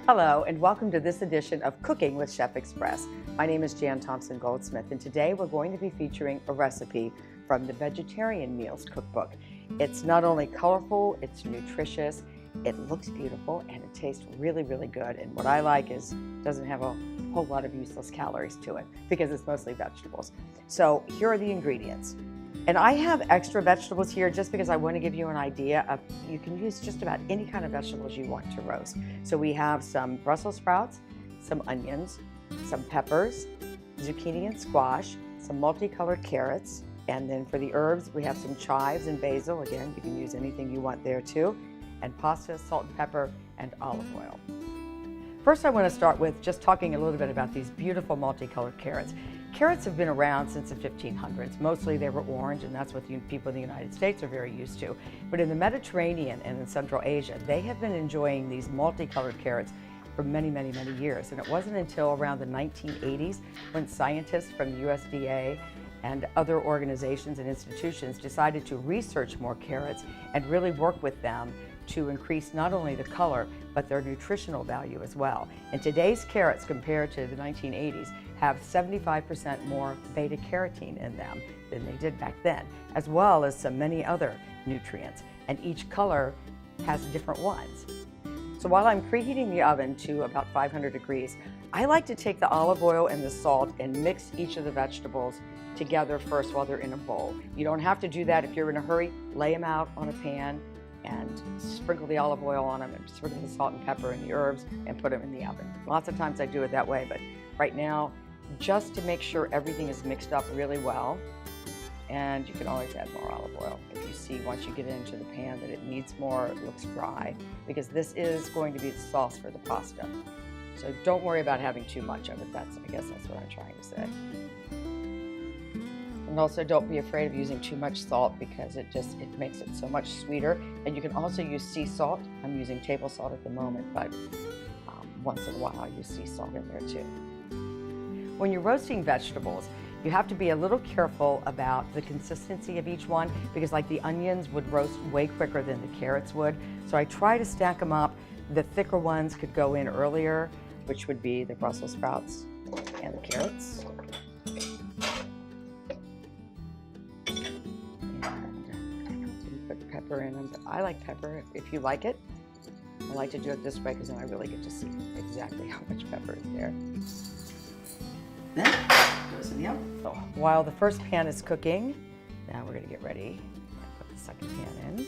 Hello, and welcome to this edition of Cooking with Chef Express. My name is Jan Thompson Goldsmith, and today we're going to be featuring a recipe from the Vegetarian Meals Cookbook. It's not only colorful, it's nutritious, it looks beautiful, and it tastes really, really good. And what I like is it doesn't have a whole lot of useless calories to it because it's mostly vegetables. So here are the ingredients. And I have extra vegetables here just because I want to give you an idea of, you can use just about any kind of vegetables you want to roast. So we have some Brussels sprouts, some onions, some peppers, zucchini and squash, some multicolored carrots, and then for the herbs, we have some chives and basil. Again, you can use anything you want there too, and pasta, salt and pepper, and olive oil. First, I want to start with just talking a little bit about these beautiful multicolored carrots. Carrots have been around since the 1500s. Mostly they were orange, and that's what the people in the United States are very used to. But in the Mediterranean and in Central Asia, they have been enjoying these multicolored carrots for many, many, many years. And it wasn't until around the 1980s when scientists from the USDA and other organizations and institutions decided to research more carrots and really work with them to increase not only the color, but their nutritional value as well. And today's carrots, compared to the 1980s, have 75% more beta carotene in them than they did back then, as well as many other nutrients. And each color has different ones. So while I'm preheating the oven to about 500 degrees, I like to take the olive oil and the salt and mix each of the vegetables together first while they're in a bowl. You don't have to do that if you're in a hurry. Lay them out on a pan and sprinkle the olive oil on them and sprinkle the salt and pepper and the herbs and put them in the oven. Lots of times I do it that way, but right now, just to make sure everything is mixed up really well, and you can always add more olive oil if you see once you get into the pan that it needs more, it looks dry, because this is going to be the sauce for the pasta. So don't worry about having too much of it. I guess that's what I'm trying to say. And also don't be afraid of using too much salt because it makes it so much sweeter. And you can also use sea salt. I'm using table salt at the moment, but once in a while I use sea salt in there too. When you're roasting vegetables, you have to be a little careful about the consistency of each one because like the onions would roast way quicker than the carrots would. So I try to stack them up. The thicker ones could go in earlier, which would be the Brussels sprouts and the carrots. Pepper in them, but I like pepper if you like it. I like to do it this way because then I really get to see exactly how much pepper is there. Then goes in the oven. So while the first pan is cooking, now we're going to get ready and put the second pan in.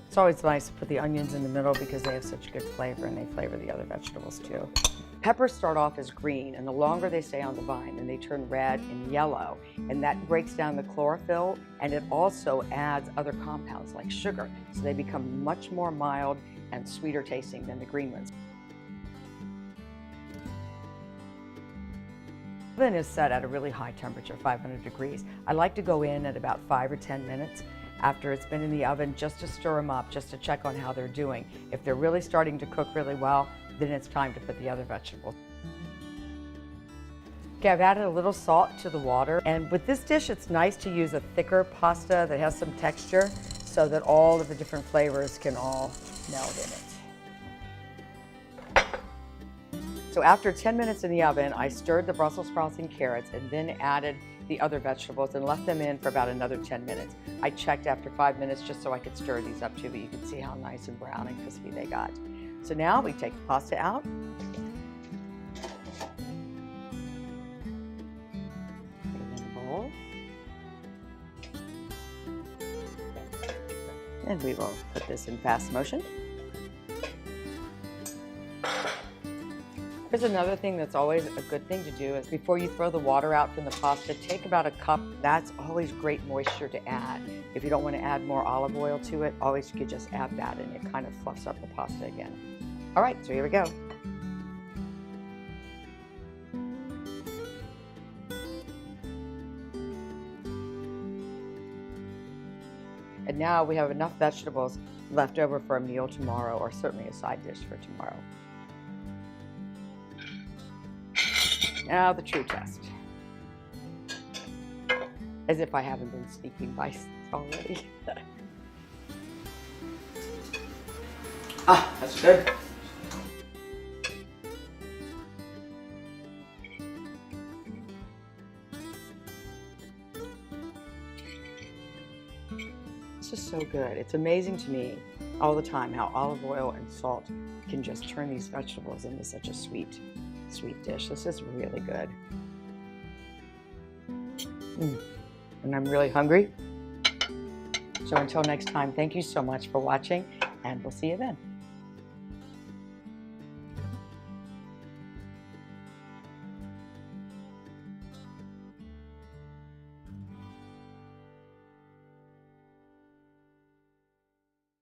It's always nice to put the onions in the middle because they have such good flavor and they flavor the other vegetables too. Peppers start off as green, and the longer they stay on the vine, then they turn red and yellow, and that breaks down the chlorophyll, and it also adds other compounds like sugar, so they become much more mild and sweeter tasting than the green ones. The oven is set at a really high temperature, 500 degrees. I like to go in at about 5 or 10 minutes after it's been in the oven just to stir them up, just to check on how they're doing. If they're really starting to cook really well, then it's time to put the other vegetables. Okay, I've added a little salt to the water, and with this dish it's nice to use a thicker pasta that has some texture so that all of the different flavors can all meld in it. So after 10 minutes in the oven, I stirred the Brussels sprouts and carrots and then added the other vegetables and left them in for about another 10 minutes. I checked after 5 minutes just so I could stir these up too, but you can see how nice and brown and crispy they got. So now we take the pasta out. Put it in a bowl. And we will put this in fast motion. Here's another thing that's always a good thing to do is before you throw the water out from the pasta, take about a cup. That's always great moisture to add. If you don't want to add more olive oil to it, always you could just add that and it kind of fluffs up the pasta again. All right, so here we go. And now we have enough vegetables left over for a meal tomorrow, or certainly a side dish for tomorrow. Now the true test. As if I haven't been sneaking by already. Ah, that's good. It's just so good. It's amazing to me all the time how olive oil and salt can just turn these vegetables into such a sweet, sweet dish. This is really good. And I'm really hungry. So until next time, thank you so much for watching, and we'll see you then.